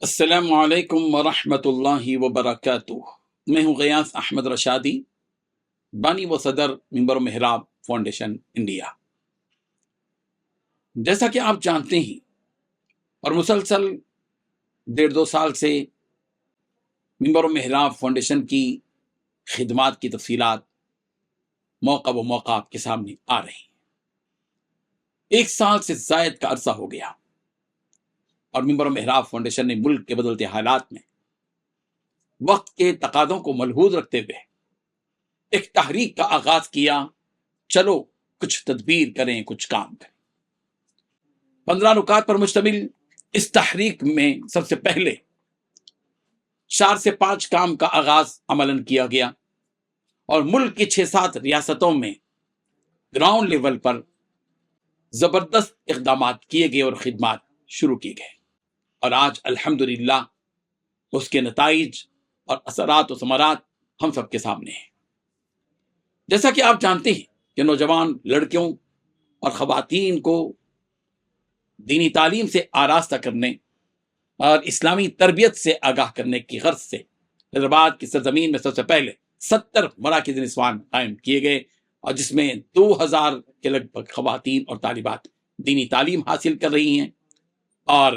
السلام علیکم ورحمۃ اللہ وبرکاتہ۔ میں ہوں غیاث احمد رشادی، بانی و صدر منبر و محراب فاؤنڈیشن انڈیا۔ جیسا کہ آپ جانتے ہیں اور مسلسل 1.5-2 سال سے منبر و محراب فاؤنڈیشن کی خدمات کی تفصیلات موقع و موقع آپ کے سامنے آ رہی ہیں۔ 1 سال سے زائد کا عرصہ ہو گیا اور منبر و محراب فاؤنڈیشن نے ملک کے بدلتے حالات میں وقت کے تقاضوں کو ملحوظ رکھتے ہوئے ایک تحریک کا آغاز کیا، چلو کچھ تدبیر کریں، کچھ کام کریں۔ 15 نکات پر مشتمل اس تحریک میں سب سے پہلے 4 سے 5 کام کا آغاز عملاً کیا گیا اور ملک کی 6-7 ریاستوں میں گراؤنڈ لیول پر زبردست اقدامات کیے گئے اور خدمات شروع کی گئے، اور آج الحمدللہ اس کے نتائج اور اثرات و ثمرات ہم سب کے سامنے ہیں۔ جیسا کہ آپ جانتے ہیں کہ نوجوان لڑکیوں اور خواتین کو دینی تعلیم سے آراستہ کرنے اور اسلامی تربیت سے آگاہ کرنے کی غرض سے حیدرآباد کی سرزمین میں سب سے پہلے 70 مراکز نسوان قائم کیے گئے، اور جس میں 2000 کے لگ بھگ خواتین اور طالبات دینی تعلیم حاصل کر رہی ہیں اور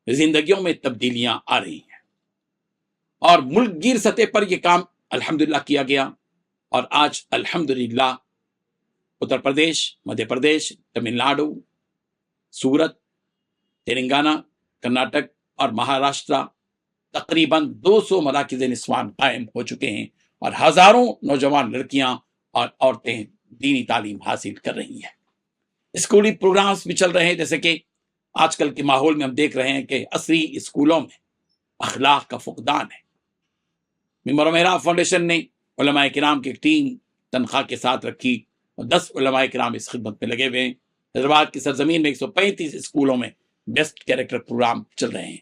زندگیوں میں تبدیلیاں آ رہی ہیں، اور ملک گیر سطح پر یہ کام الحمدللہ کیا گیا، اور آج الحمدللہ اتر پردیش، مدھیہ پردیش، تمل ناڈو، سورت، تلنگانہ، کرناٹک اور مہاراشٹرا تقریباً 200 مراکز نسوان قائم ہو چکے ہیں، اور ہزاروں نوجوان لڑکیاں اور عورتیں دینی تعلیم حاصل کر رہی ہیں۔ اسکولی پروگرامز بھی چل رہے ہیں، جیسے کہ آج کل کے ماحول میں ہم دیکھ رہے ہیں کہ عصری اسکولوں میں اخلاق کا فقدان ہے۔ منبر و محراب فاؤنڈیشن نے علماء کرام کی ایک ٹیم تنخواہ کے ساتھ رکھی اور 10 علماء کرام اس خدمت میں لگے ہوئے ہیں۔ حیدرآباد کی سرزمین میں 135 اسکولوں میں بیسٹ کیریکٹر پروگرام چل رہے ہیں۔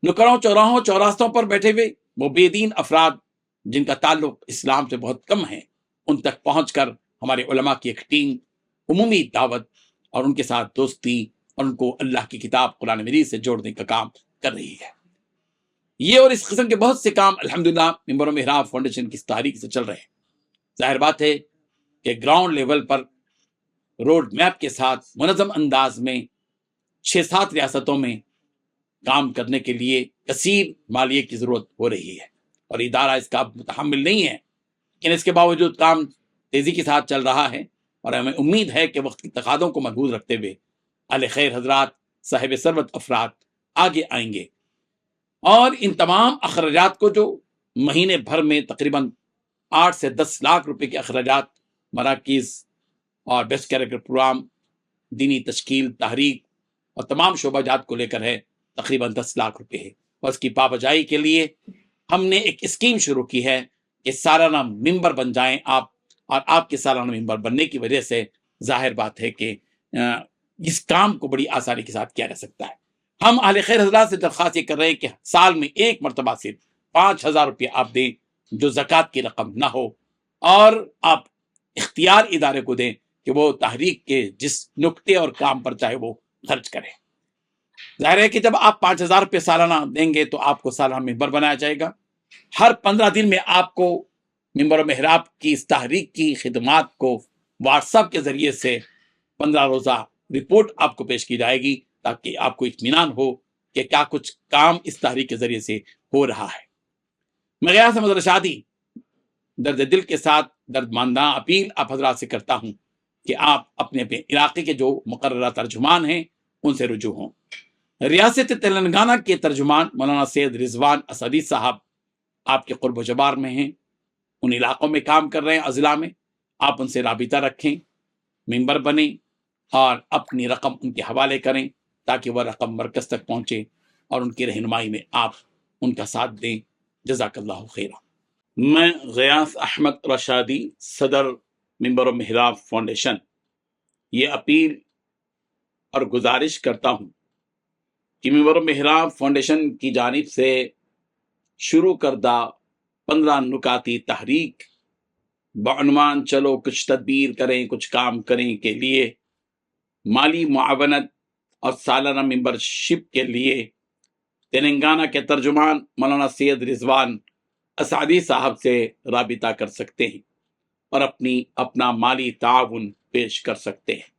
نکڑوں، چوراہوں، چوراستوں پر بیٹھے ہوئے وہ بے دین افراد جن کا تعلق اسلام سے بہت کم ہے، ان تک پہنچ کر ہمارے علماء کی ایک ٹیم عمومی دعوت اور ان کے ساتھ دوستی اور ان کو اللہ کی کتاب قرآن مجید سے جوڑنے کا کام کر رہی ہے۔ یہ اور اس قسم کے بہت سے کام الحمدللہ منبر و محراب فاؤنڈیشن کی تحریک سے چل رہے ہیں۔ ظاہر بات ہے کہ گراؤنڈ لیول پر روڈ میپ کے ساتھ منظم انداز میں 6-7 ریاستوں میں کام کرنے کے لیے کثیر مالیے کی ضرورت ہو رہی ہے، اور ادارہ اس کا متحمل نہیں ہے، لیکن اس کے باوجود کام تیزی کے ساتھ چل رہا ہے، اور ہمیں امید ہے کہ وقت کی تقاضوں کو ملحوظ رکھتے ہوئے اہل خیر حضرات، صاحب ثروت افراد آگے آئیں گے، اور ان تمام اخراجات کو جو مہینے بھر میں تقریباً 8 سے 10 لاکھ روپے کے اخراجات مراکز اور بیسٹ کیریکٹر پروگرام، دینی تشکیل، تحریک اور تمام شعبہ جات کو لے کر ہے، تقریباً 10 لاکھ روپے ہے، اور اس کی پابجائی کے لیے ہم نے ایک اسکیم شروع کی ہے کہ سالانہ ممبر بن جائیں آپ، اور آپ کے سالانہ ممبر بننے کی وجہ سے ظاہر بات ہے کہ اس کام کو بڑی آسانی کے ساتھ کیا جا سکتا ہے۔ ہم اہل خیر حضرات سے درخواست یہ کر رہے ہیں کہ سال میں ایک مرتبہ صرف 5000 روپے آپ دیں، جو زکوٰۃ کی رقم نہ ہو، اور آپ اختیار ادارے کو دیں کہ وہ تحریک کے جس نکتے اور کام پر چاہے وہ خرچ کریں۔ ظاہر ہے کہ جب آپ 5000 روپے سالانہ دیں گے تو آپ کو سالانہ ممبر بنایا جائے گا۔ ہر 15 دن میں آپ کو منبر و محراب کی اس تحریک کی خدمات کو واٹس ایپ کے ذریعے سے 15 روزہ رپورٹ آپ کو پیش کی جائے گی، تاکہ آپ کو اطمینان ہو کہ کیا کچھ کام اس تحریک کے ذریعے سے ہو رہا ہے۔ میں غیاث احمد رشادی درد دل کے ساتھ درد ماندہ اپیل آپ حضرات سے کرتا ہوں کہ آپ اپنے اپنے علاقے کے جو مقررہ ترجمان ہیں ان سے رجوع ہوں۔ ریاست تلنگانہ کے ترجمان مولانا سید رضوان اسدی صاحب آپ کے قرب و جبار میں ہیں، ان علاقوں میں کام کر رہے ہیں، اضلاع میں۔ آپ ان سے رابطہ رکھیں، ممبر بنیں اور اپنی رقم ان کے حوالے کریں، تاکہ وہ رقم مرکز تک پہنچے اور ان کی رہنمائی میں آپ ان کا ساتھ دیں۔ جزاک اللہ خیرہ۔ میں غیاث احمد رشادی، صدر منبر و محراب فاؤنڈیشن، یہ اپیل اور گزارش کرتا ہوں کہ منبر و محراب فاؤنڈیشن کی جانب سے شروع کردہ 15 نکاتی تحریک بعنوان چلو کچھ تدبیر کریں، کچھ کام کریں کے لیے مالی معاونت اور سالانہ ممبرشپ کے لیے تلنگانہ کے ترجمان مولانا سید رضوان اسعدی صاحب سے رابطہ کر سکتے ہیں اور اپنا مالی تعاون پیش کر سکتے ہیں۔